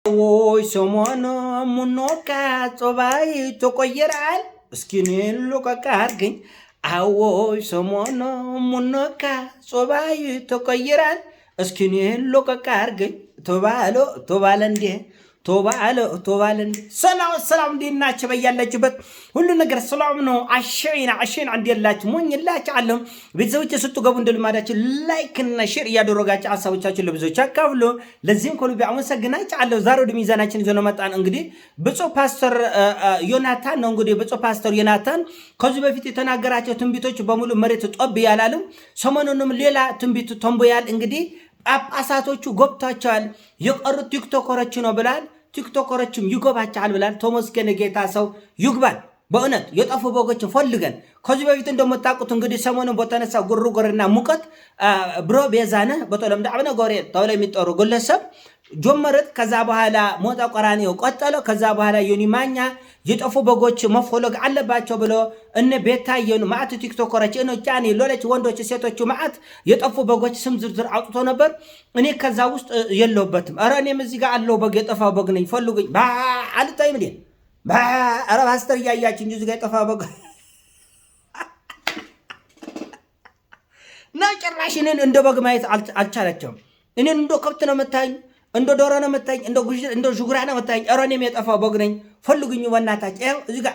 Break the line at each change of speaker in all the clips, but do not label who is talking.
Oi, someone munoka tobai tokoyeral skinin luka kargin awoi someone munoka tobai tokoyeral skinin luka kargin tobalende توبالن ሰላም እንዲናችሁ በያላችሁበት ሁሉ ነገር ሰላም ነው። አሸይና አንድ ያላችሁ ሞኝ ይላችሁ አለም ቤተሰቦች ስትገቡ እንደልማዳችሁ ላይክ እና ሼር እያደረጋችሁ ሐሳቦቻችሁን ለብዙዎች አካፍሉ። ለዚህም ከልብ አመሰግናችሁ አለሁ። ዛሬ ወደ ሚዛናችን ይዘን መጣን። እንግዲህ ብፁዕ ፓስተር ዮናታን ነው። እንግዲህ ብፁዕ ፓስተር ዮናታን ከዚህ በፊት የተናገራቸው ትንቢቶች በሙሉ መሬት ጦብ ያላለም ሰሞኑንም ሌላ ትንቢት ተንቦያል። እንግዲህ ጳጳሳቶቹ ጎብታቸዋል። የቀሩት ቲክቶከሮች ነው ብላል። ቲክቶከሮችም ይጎባቻል ብላል። ተመስገን ጌታ ሰው ይግባል። በእውነት የጠፉ በጎች ፈልገን ከዚህ በፊት እንደምታውቁት እንግዲህ ሰሞኑን በተነሳ ጉርጉርና ሙቀት ብሮ ቤዛነ በተለምዶ አብነ ጎሬ ተብለው የሚጠሩ ግለሰብ ጀመረት። ከዛ በኋላ ሞጣ ቆራኒዮ ቀጠለ። ከዛ በኋላ ዮኒ ማኛ የጠፉ በጎች መፈለግ አለባቸው ብሎ እነ ቤታየን ማዕት ቲክቶከሮች እነ ጫኒ ሎለች ወንዶች ሴቶች ማዕት የጠፉ በጎች ስም ዝርዝር አውጥቶ ነበር። እኔ ከዛ ውስጥ የለውበትም። ኧረ እኔም እዚህ ጋር አለው በግ የጠፋው በግ ነኝ ፈልጉኝ አልታይም እንዴ ኧረ ፓስተር እያያችሁ እንጂ እዚህ ጋር የጠፋው በግ እና ጭራሽ እኔን እንደ በግ ማየት አልቻለችም። እኔን እንደ ከብት ነው መታኝ፣ እንደ ዶሮ ነው መታኝ፣ እንደ ዥጉራ ነው መታኝ። ኧረ እኔም የጠፋው በግ ነኝ ፈልጉኝ በእናታችሁ። ይኸው እዚህ ጋር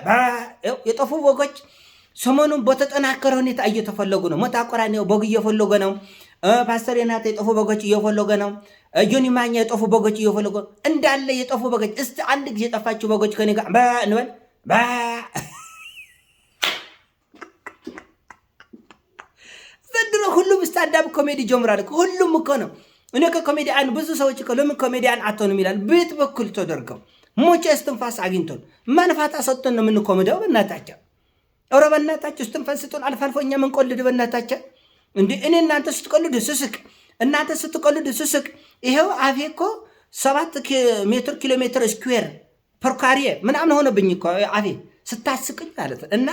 የጠፉ በጎች ሰሞኑን በተጠናከረ ሁኔታ እየተፈለጉ ነው። ሞጣ ቆራኒዮ በግ እየፈለገ ነው። ፓስተር ዮናታን የጠፉ በጎች እየፈለገ ነው። ዮኒ ማኛ የጠፉ በጎች እየፈለገ እንዳለ የጠፉ በጎች። እስቲ አንድ ጊዜ የጠፋችሁ በጎች ከኔ ጋር እንበል ዘንድሮ ሁሉም ስታንዳፕ ኮሜዲ ጀምራል። ሁሉም እኮ ነው። እኔ ከኮሜዲያን ብዙ ሰዎች እኮ ለምን ኮሜዲያን አትሆንም ይላል። ቤት በኩል ተደርገው ሞቼ እስትንፋስ አግኝቶን መንፋታ ሰጥቶን ነው የምንኮምደው። በእናታቸው ኧረ በእናታቸው እስትንፋስ ስጡን። አልፎ አልፎ እኛ ምንቆልድ በእናታቸው እንዴ እኔ እናንተ ስትቆልዱ ስስቅ፣ እናንተ ስትቆልዱ ስስቅ። ይሄው አፌ እኮ 7 ኪሎ ሜትር ስኩዌር ፐርካሪየ ምናምን ሆነብኝ እኮ አፌ ስታስቅኝ ማለት ነው። እና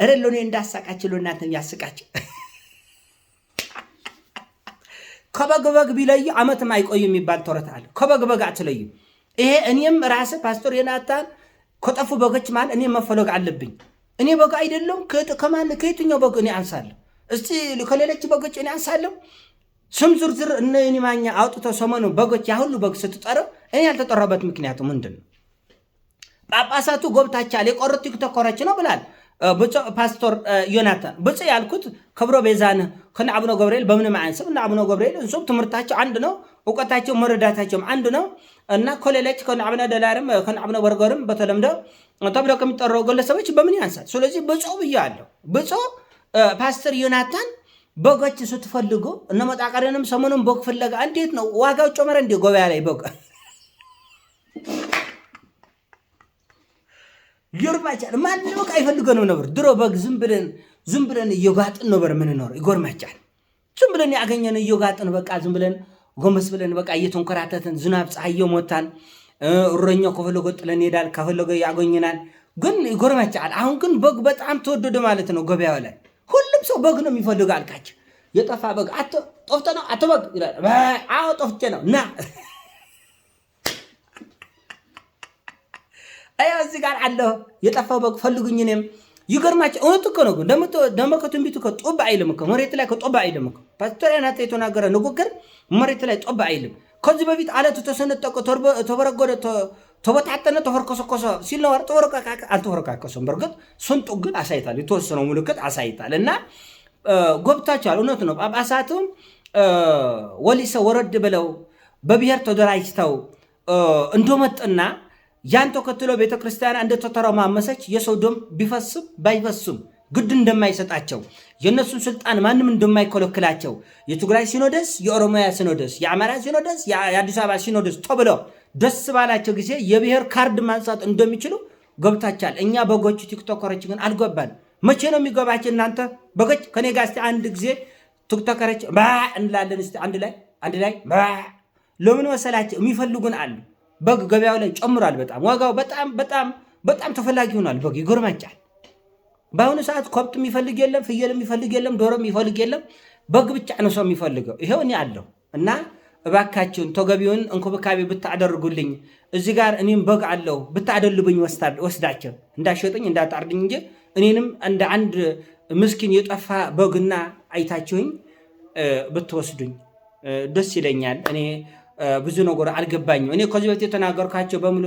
እረሎ እኔ እንዳሳቃችሁ ለእናንተም ያስቃችሁ። ከበግ ቢለዩ ዓመትም አይቆይ የሚባል ተረት አለ። ከበግ አትለዩ። ይሄ እኔም ራሴ ፓስተር ዮናታን ከጠፉ በጎች ማለት እኔ መፈለግ አለብኝ። እኔ በግ አይደለም ከየትኛው በግ እኔ አንሳለሁ? እስቲ ከሌሎች በጎች እኔ አንሳለሁ? ስም ዝርዝር እነ ዮኒ ማኛ አውጥቶ ሰሞኑ በጎች ያሁሉ በግ ስትጠረው እኔ ያልተጠራበት ምክንያቱ ምንድን ነው? ጳጳሳቱ ጎብታቻል የቆሩት ቲክቶከሮች ነው ብላል ብፁዕ ፓስተር ዮናታን። ብፁዕ ያልኩት ክብሮ ቤዛነ ከነ አቡነ ገብርኤል በምንም አይንስም። እና አቡነ ገብርኤል እንሱም ትምህርታቸው አንድ ነው፣ እውቀታቸው መረዳታቸውም አንድ ነው። እና ከሌሎች ከነ አቡነ ደላርም ከነ አቡነ በርገርም በተለምዶ ተብለው ከሚጠራው ግለሰቦች በምን ያንሳል? ስለዚህ ብፁዕ ብያለሁ። ብፁዕ ፓስተር ዮናታን በጎች ስትፈልጉ እነ ሞጣ ቆራኒዮም ሰሞኑን በግ ፍለጋ እንዴት ነው ዋጋው ጨመረ እንዴ? ገበያ ላይ በግ ይጎርማቻል። ማንም በቃ አይፈልገንም ነበር ድሮ በግ ዝም ብለን እየጋጥን ነበር ምንኖር። ይጎርማቻል። ዝም ብለን ያገኘን እየጋጥን በቃ ዝም ብለን ጎንበስ ብለን በቃ እየተንከራተትን ዝናብ ፀሐይ ሞታን እረኛው ከፈለገ ጥለን ሄዳል፣ ከፈለገ ያገኘናል። ግን ይጎርማቻል። አሁን ግን በግ በጣም ተወደደ ማለት ነው ገበያው ላይ። ሁሉም ሰው በግ ነው የሚፈልግ አልካቸው። የጠፋ በግ ጠፍቶ ነው አትበግ ይላል። አዎ ጠፍቼ ነው ና አያው እዚህ ጋር አለ የጠፋው በግ ፈልጉኝ። እኔም ይገርማችሁ እውነት እኮ ነው። ደሞ ከትንቢቱ እኮ ጦብ አይልም እኮ መሬት ላይ ጦብ አይልም እኮ ፓስተር ዮናታን የተናገረ ንግግር መሬት ላይ ጦብ አይልም። ከዚህ በፊት አለቱ ተሰነጠቀ፣ ተበረገደ፣ ተበታተነ፣ ተፈርከሰከሰ ሲል ነው አልተፈረካከሰም። በርግጥ ስንጡ ግን አሳይታል፣ የተወሰነው ምልክት አሳይታል። እና ጎብታችኋል። እውነት ነው። ጳጳሳቱም ወሊሰ ወረድ ብለው በብሔር ተደራጅተው እንደመጡና ያን ተከትሎ ቤተክርስቲያን እንደተተረማመሰች የሰው ደም ቢፈስም ባይፈስም ግድ እንደማይሰጣቸው የነሱን ስልጣን ማንም እንደማይከለክላቸው የትግራይ ሲኖዶስ፣ የኦሮሚያ ሲኖዶስ፣ የአማራ ሲኖዶስ፣ የአዲስ አበባ ሲኖዶስ ተብሎ ደስ ባላቸው ጊዜ የብሔር ካርድ ማንሳት እንደሚችሉ ገብታችኋል። እኛ በጎች ቲክቶከሮች ግን አልገባን። መቼ ነው የሚገባቸው እናንተ በጎች? ከኔ ጋር እስቲ አንድ ጊዜ ቲክቶከሮች እንላለን። እስቲ አንድ ላይ ለምን መሰላቸው? የሚፈልጉን አሉ። በግ ገበያው ላይ ጨምሯል። በጣም ዋጋው በጣም ተፈላጊ ሆኗል። በግ ይጎርማጫል። በአሁኑ ሰዓት ከብት የሚፈልግ የለም፣ ፍየል የሚፈልግ የለም፣ ዶሮ የሚፈልግ የለም። በግ ብቻ ነው ሰው የሚፈልገው። ይሄው እኔ አለሁ እና እባካችሁን ተገቢውን እንክብካቤ ብታደርጉልኝ እዚህ ጋር እኔም በግ አለው ብታደልብኝ ወስዳቸው እንዳሸጠኝ እንዳታርድኝ እንጂ እኔንም እንደ አንድ ምስኪን የጠፋ በግና አይታችሁኝ ብትወስዱኝ ደስ ይለኛል። እኔ ብዙ ነገር አልገባኝም። እኔ ከዚህ በፊት የተናገርኳቸው በሙሉ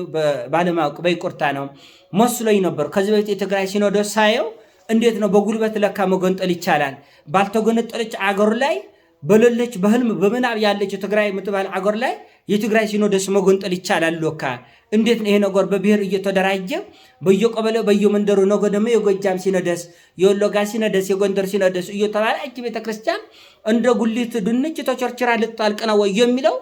ባለማወቅ በይቅርታ ነው መስሎኝ ነበር። ከዚህ በፊት የትግራይ ሲኖዶስ ሳየው እንዴት ነው በጉልበት ለካ መገንጠል ይቻላል? ባልተገነጠለች አገር ላይ በሌለች በህልም በምናብ ያለች የትግራይ የምትባል አገር ላይ የትግራይ ሲኖዶስ መገንጠል ይቻላል ሎካ። እንዴት ነው ይሄ ነገር በብሔር እየተደራጀ በየቀበሌው በየመንደሩ ነገ ደግሞ የጎጃም ሲኖዶስ፣ የወለጋ ሲኖዶስ፣ የጎንደር ሲኖዶስ እየተባለ እጅ ቤተክርስቲያን እንደ ጉሊት ድንች ተቸርችራ ልታልቅ ነው የሚለው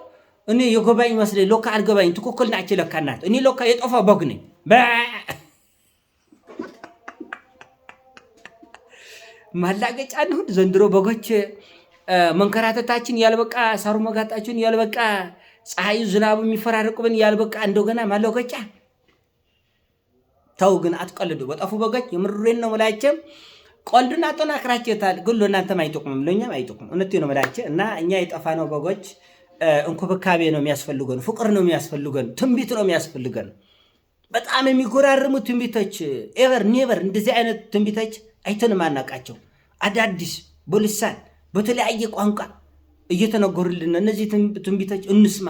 እኔ የገባኝ መስለኝ ሎካ አልገባኝ። ትክክል ናቸው ለካ እናት እኔ ሎካ የጠፋ በግ ነኝ። ማላገጫ ነው ዘንድሮ በጎች መንከራተታችን ያልበቃ ሳሩ መጋጣችን ያልበቃ ፀሐዩ ዝናቡ የሚፈራረቁብን ያልበቃ እንደገና ማላገጫ። ተው ግን አትቀልዱ በጠፉ በጎች። የምሬን ነው መላቸም ቀልዱን አጠናክራችሁታል፣ ግን ለእናንተም አይጠቅምም ለእኛም አይጠቅምም። እውነቴን ነው መላቸ እና እኛ የጠፋነው በጎች እንክብካቤ ነው የሚያስፈልገን፣ ፍቅር ነው የሚያስፈልገን፣ ትንቢት ነው የሚያስፈልገን። በጣም የሚጎራርሙ ትንቢቶች ኤቨር ኔቨር እንደዚህ አይነት ትንቢቶች አይተንም አናውቃቸው። አዳዲስ በልሳን በተለያየ ቋንቋ እየተነገሩልን እነዚህ ትንቢቶች እንስማ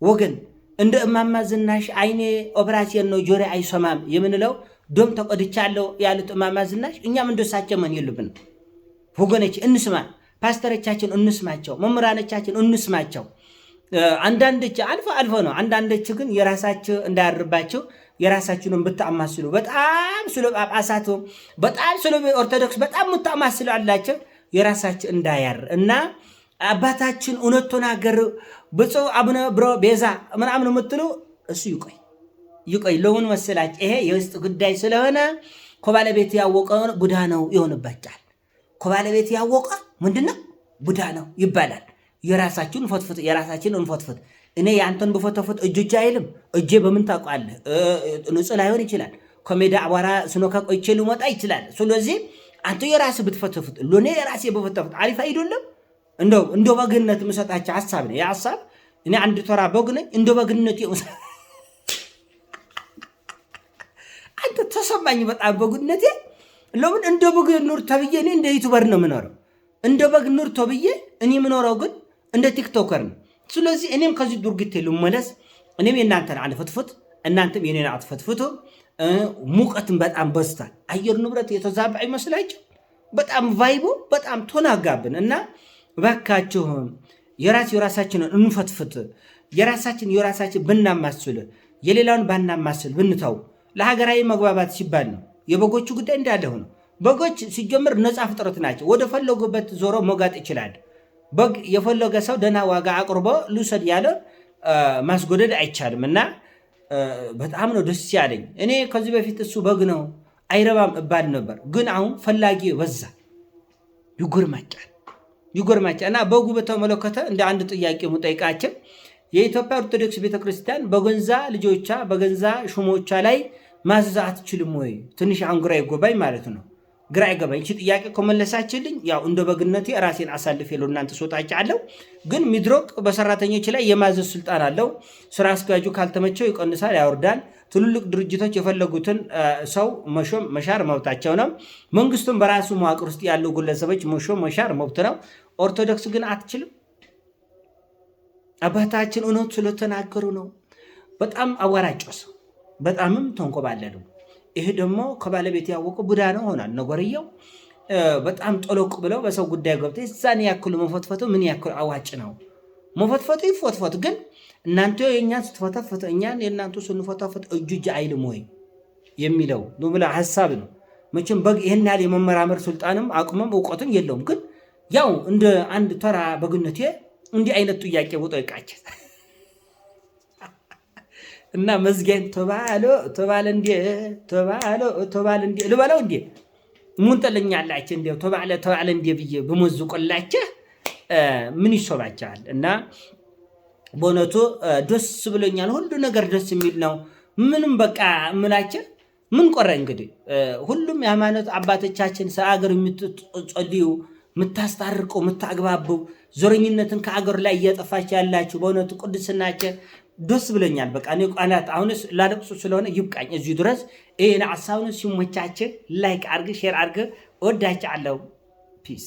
ወገን። እንደ እማማ ዝናሽ አይኔ ኦፕራሲዮን ነው ጆሮ አይሰማም የምንለው ደም ተቀድቻለሁ ያሉት እማማ ዝናሽ እኛም እንደሳቸው መን የለብንም ወገኖች። እንስማ፣ ፓስተሮቻችን እንስማቸው፣ መምህራኖቻችን እንስማቸው። አንዳንዶች አልፎ ነው፣ አንዳንዶች ግን የራሳቸው እንዳያርባቸው የራሳችሁን ብታማስሉ በጣም ስለ ጳጳሳቱ በጣም ስለ ኦርቶዶክስ በጣም ምታማስሉ አላቸው የራሳችን እንዳያር እና አባታችን እውነት ተናገር ብፁዕ አቡነ ብሮ ቤዛ ምናምን የምትሉ እሱ ይቆይ ለውን መሰላችሁ። ይሄ የውስጥ ጉዳይ ስለሆነ ከባለቤት ያወቀ ቡዳ ነው ይሆንባችኋል። ከባለቤት ያወቀ ምንድነው ቡዳ ነው ይባላል። የራሳችሁን ፈትፍት፣ የራሳችንን እንፈትፍት። እኔ ያንተን በፈተፈት እጆች አይልም። እጄ በምን ታውቃለህ? ንጹህ ላይሆን ይችላል። ከሜዳ አቧራ ስኖካ ቆይቼ ልመጣ ይችላል። ስለዚህ አንተ የራስህ ብትፈተፍት ለኔ የራሴ በፈተፍት አሪፍ አይደለም? እንደ በግነት የምሰጣቸው ሀሳብ ነው። የሀሳብ እኔ አንድ ተራ በግ ነኝ። እንደ በግነት አንተ ተሰማኝ በጣም በግነቴ። ለምን እንደ በግ ኑር ተብዬ እኔ እንደ ዩቱበር ነው የምኖረው። እንደ በግ ኑር ተብዬ እኔ የምኖረው ግን እንደ ቲክቶከር ነው። ስለዚህ እኔም ከዚህ ድርጊቴ ልመለስ። እኔም የእናንተን አልፈትፍት፣ እናንተም የኔን አትፈትፍቱ። ሙቀትን በጣም በዝቷል። አየር ንብረት የተዛባ አይመስላችሁ? በጣም ቫይቡ በጣም ተናጋብን እና እባካችሁ የራሳችንን እንፈትፍት። የራሳችን ብናማስል የሌላውን ባናማስል ብንተው ለሀገራዊ መግባባት ሲባል ነው። የበጎቹ ጉዳይ እንዳለ ሆኖ በጎች ሲጀምር ነፃ ፍጥረት ናቸው። ወደ ፈለጉበት ዞሮ መጋጥ ይችላል። በግ የፈለገ ሰው ደህና ዋጋ አቅርቦ ልውሰድ ያለ ማስጎደድ አይቻልም እና በጣም ነው ደስ ያለኝ። እኔ ከዚህ በፊት እሱ በግ ነው አይረባም እባል ነበር፣ ግን አሁን ፈላጊ በዛ። ይጎርማጫል እና በጉ በተመለከተ እንደ አንድ ጥያቄ ሙጠይቃቸው የኢትዮጵያ ኦርቶዶክስ ቤተክርስቲያን በገንዛ ልጆቿ በገንዛ ሹሞቿ ላይ ማዘዝ አትችልም ወይ? ትንሽ አንግራ ይጎባኝ ማለት ነው። ግራ ይገባኝ። እቺ ጥያቄ ከመለሳችልኝ ያው እንደ በግነቴ ራሴን አሳልፌ ለእናንተ ሰጣችኋለሁ። ግን ሚድሮክ በሰራተኞች ላይ የማዘዝ ስልጣን አለው። ስራ አስኪያጁ ካልተመቸው ይቀንሳል፣ ያወርዳል። ትልልቅ ድርጅቶች የፈለጉትን ሰው መሾም መሻር መብታቸው ነው። መንግስቱም በራሱ መዋቅር ውስጥ ያሉ ግለሰቦች መሾም መሻር መብት ነው። ኦርቶዶክስ ግን አትችልም። አባታችን እውነት ስለተናገሩ ነው። በጣም አዋራጮስ፣ በጣምም ተንቆባለሉ። ይሄ ደግሞ ከባለቤት ያወቀ ቡዳ ነው ሆናል ነገርየው። በጣም ጠለቅ ብለው በሰው ጉዳይ ገብተው እዛን ያክሉ መፈትፈቱ ምን ያክሉ አዋጭ ነው? መፈትፈቱ ይፈትፈቱ፣ ግን እናንተ የእኛን ስትፈተፍት እኛን የእናንተ ስንፈተፍት እጅ አይልም ወይ የሚለው ብላ ሀሳብ ነው። መቼም በግ ይህን ያህል የመመራመር ስልጣንም አቅምም እውቀትም የለውም። ግን ያው እንደ አንድ ተራ በግነቴ እንዲህ አይነት ጥያቄ ወጣ ይቃቸት እና መዝጊያን ተባለ እንዴ ልበለው እንዴ ምን ጠለኛላችሁ እንዴ ተባለ እንዴ ብዬ በመዝቆላችሁ ምን ይሶባቻል? እና በእውነቱ ደስ ብሎኛል። ሁሉ ነገር ደስ የሚል ነው። ምንም በቃ ምላችሁ ምን ቆረ እንግዲህ ሁሉም የሃይማኖት አባቶቻችን ሰአገር የምትጸልዩ የምታስታርቁ የምታግባቡ ዘረኝነትን ከአገር ላይ እያጠፋች ያላችሁ በእውነቱ ቅዱስናችሁ ደስ ብለኛል። በቃ እኔ ቃላት አሁንስ ላለቅሱ ስለሆነ ይብቃኝ እዚህ ድረስ። ይሄን ሐሳቡን ሲሞቻችሁ ላይክ አድርግ፣ ሼር አድርግ። ወዳችኋለሁ። ፒስ